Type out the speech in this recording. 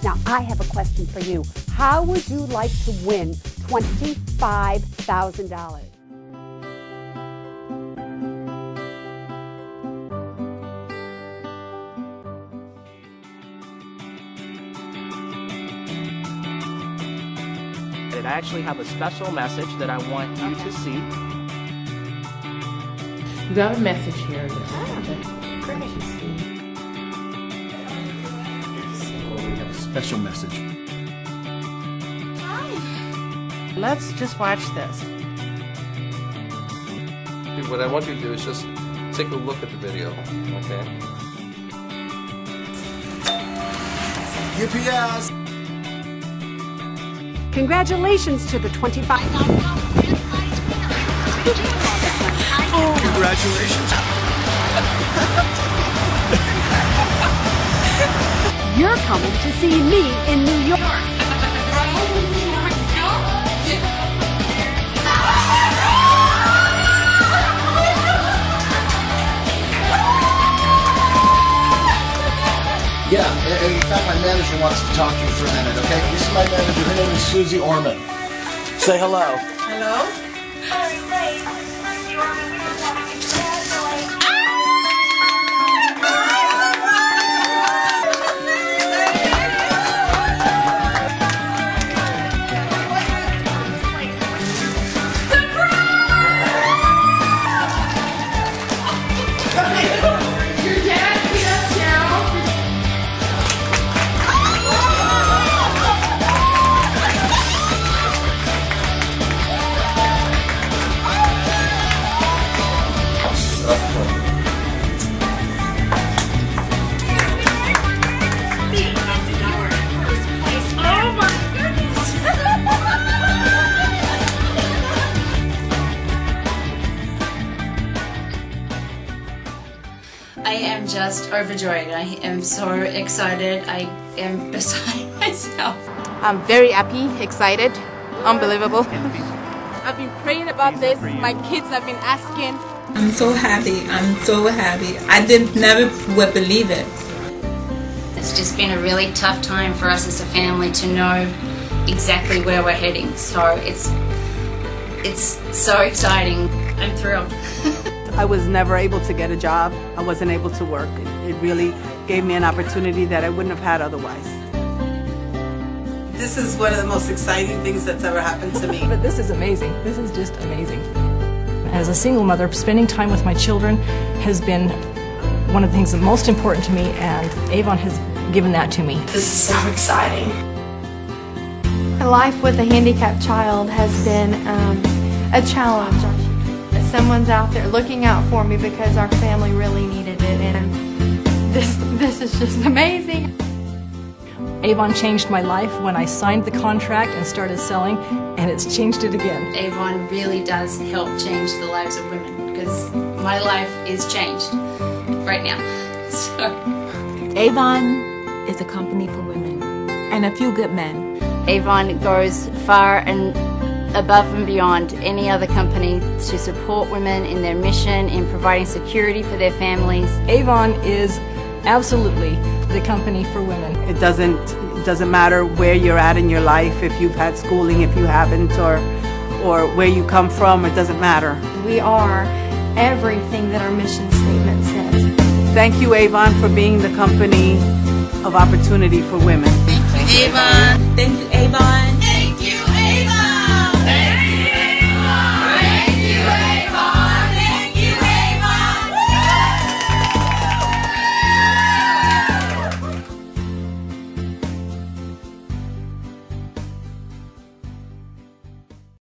Now, I have a question for you. How would you like to win $25,000? I actually have a special message that I want you to see. You got a message here. Great. So we have a special message. Hi. Let's just watch this. What I want you to do is just take a look at the video, okay? UPS! Congratulations to the 25. Congratulations! You're coming to see me in New York. Yeah, in fact, my manager wants to talk to you for a minute, okay? This is my manager. Her name is Suze Orman. Say hello. Hello? I am just overjoyed. I am so excited. I am beside myself. I'm very happy, excited, unbelievable. I've been praying about this. My kids have been asking. I'm so happy. I'm so happy. I never would believe it. It's just been a really tough time for us as a family to know exactly where we're heading. So it's so exciting. I'm thrilled. I was never able to get a job. I wasn't able to work. It really gave me an opportunity that I wouldn't have had otherwise. This is one of the most exciting things that's ever happened to me. But this is amazing. This is just amazing. As a single mother, spending time with my children has been one of the things that's most important to me, and Avon has given that to me. This is so exciting. Life with a handicapped child has been a challenge. Someone's out there looking out for me because our family really needed it, and this is just amazing. Avon changed my life when I signed the contract and started selling, and it's changed it again. Avon really does help change the lives of women, because my life is changed right now. So. Avon is a company for women and a few good men. Avon goes far and above and beyond any other company to support women in their mission in providing security for their families. Avon is absolutely the company for women. It doesn't matter where you're at in your life, if you've had schooling, if you haven't, or where you come from, it doesn't matter. We are everything that our mission statement says. Thank you, Avon, for being the company of opportunity for women. Thank you, Avon. Thank you.